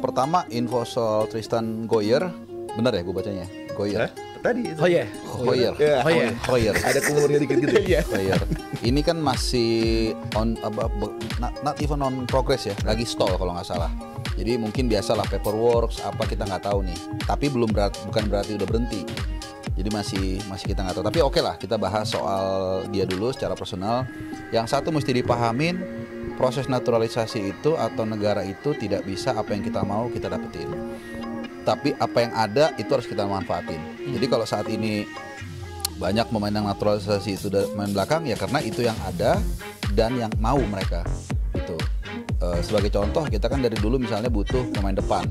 pertama info soal Tristan Goyer, benar ya gue bacanya? Goyer. Tadi. Hoyer. Ada kumurnya dikit gitu. Hoyer. Ini kan masih not even on progress ya, lagi stall kalau nggak salah. Jadi mungkin biasalah paperwork apa kita nggak tahu nih. Tapi bukan berarti udah berhenti. Jadi masih kita nggak tahu. Tapi oke lah, kita bahas soal dia dulu secara personal. Yang satu mesti dipahamin, proses naturalisasi itu atau negara itu tidak bisa apa yang kita mau kita dapetin. Tapi apa yang ada itu harus kita manfaatin. Jadi kalau saat ini banyak pemain yang naturalisasi itu main belakang ya karena itu yang ada dan yang mau mereka. Gitu. Sebagai contoh kita kan dari dulu misalnya butuh pemain depan.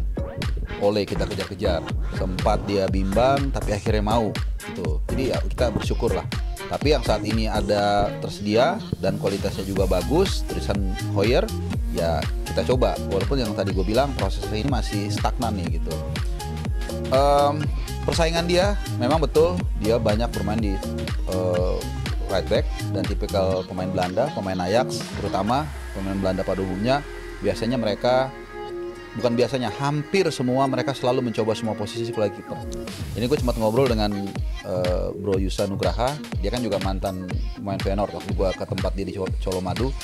Oleh kita kejar-kejar. Sempat dia bimbang tapi akhirnya mau. Gitu. Jadi ya kita bersyukur lah. Tapi yang saat ini ada tersedia dan kualitasnya juga bagus, Tristan Hoyer, ya kita coba. Walaupun yang tadi gue bilang prosesnya ini masih stagnan nih gitu. Persaingan dia memang betul, dia banyak bermain di right back dan tipikal pemain Belanda, pemain Ajax terutama pemain Belanda pada umumnya. Biasanya mereka hampir semua mereka selalu mencoba semua posisi sebagai kiper. Ini gue sempat ngobrol dengan Bro Yusa Nugraha, dia kan juga mantan pemain Feyenoord. Waktu gue ke tempat dia di Colomadu,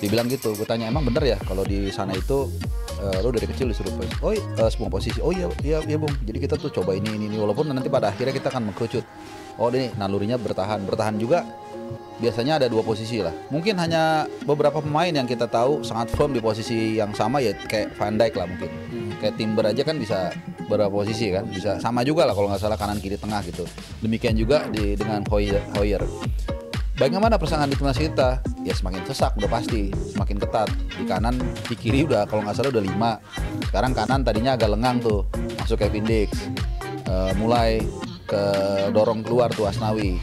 dia bilang gitu, gue tanya emang bener ya kalau di sana itu lo dari kecil disuruh semua posisi. Oh iya bung, jadi kita tuh coba ini walaupun nanti pada akhirnya kita akan mengkerucut. Oh ini nalurinya bertahan juga. Biasanya ada 2 posisi lah. Mungkin hanya beberapa pemain yang kita tahu sangat firm di posisi yang sama ya kayak Van Dijk lah mungkin. Kayak Timber aja kan bisa beberapa posisi kan, bisa sama juga lah kalau nggak salah kanan kiri tengah gitu. Demikian juga dengan Hoyer. Bagaimana persaingan di timnas kita? Ya semakin sesak udah pasti, semakin ketat. Di kanan, di kiri udah kalau nggak salah udah 5. Sekarang kanan tadinya agak lengang tuh, masuk Kevin Dix. Mulai ke dorong keluar tuh Asnawi.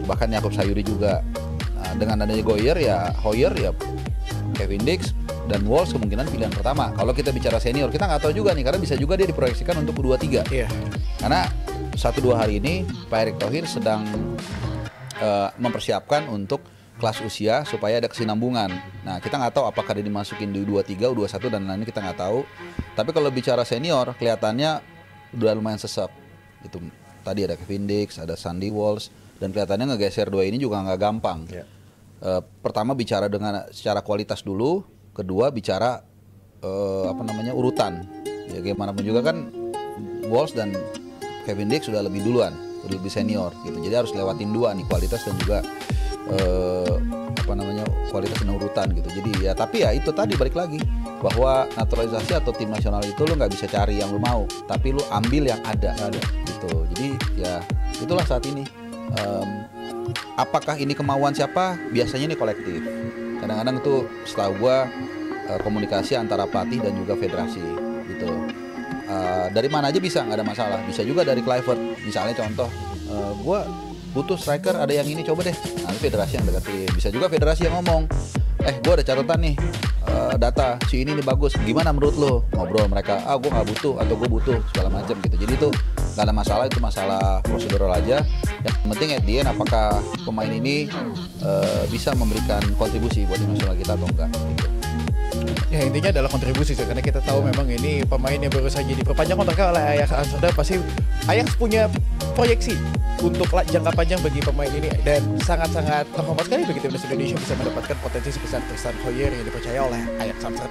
Bahkan Yakub Sayuri juga. Nah, dengan adanya Hoyer ya Kevin Dix dan Wolves kemungkinan pilihan pertama. Kalau kita bicara senior kita nggak tahu juga nih karena bisa juga dia diproyeksikan untuk U23. Iya. Karena 1-2 hari ini Pak Erick Thohir sedang mempersiapkan untuk kelas usia supaya ada kesinambungan. Nah kita nggak tahu apakah dia dimasukin di U23, U21 dan lainnya kita nggak tahu. Tapi kalau bicara senior kelihatannya udah lumayan sesek. Itu tadi ada Kevin Dix, ada Sandy Walsh. Dan kelihatannya ngegeser 2 ini juga nggak gampang. Yeah. Pertama bicara dengan secara kualitas dulu, kedua bicara urutan. Ya gimana pun juga kan Walsh dan Kevin Dix sudah lebih duluan, udah lebih senior gitu. Jadi harus lewatin 2 nih, kualitas dan juga kualitas dan urutan gitu. Jadi ya tapi ya itu tadi balik lagi bahwa naturalisasi atau tim nasional itu lu nggak bisa cari yang lu mau, tapi lu ambil yang ada gitu. Jadi ya itulah saat ini. Apakah ini kemauan siapa? Biasanya ini kolektif. Kadang-kadang itu setahu gua komunikasi antara pelatih dan juga federasi gitu. Dari mana aja bisa, nggak ada masalah. Bisa juga dari Kluivert. Misalnya contoh, gua butuh striker, ada yang ini coba deh. Nanti federasi yang deketin. Bisa juga federasi yang ngomong, gua ada catatan nih, data si ini nih bagus. Gimana menurut lo? Ngobrol mereka, gua nggak butuh atau gua butuh segala macam gitu. Jadi itu nggak ada masalah, itu masalah prosedural aja. Yang penting at the end apakah pemain ini bisa memberikan kontribusi buat tim nasional kita atau enggak gitu. Ya intinya adalah kontribusi karena kita tahu memang ini pemain yang baru saja diperpanjang kontraknya oleh Ajax Amsterdam. Pasti Ajax punya proyeksi untuk jangka panjang bagi pemain ini dan sangat-sangat terhormat sekali bagi timnas Indonesia bisa mendapatkan potensi sebesar Tristan Hoyer yang dipercaya oleh Ajax Amsterdam.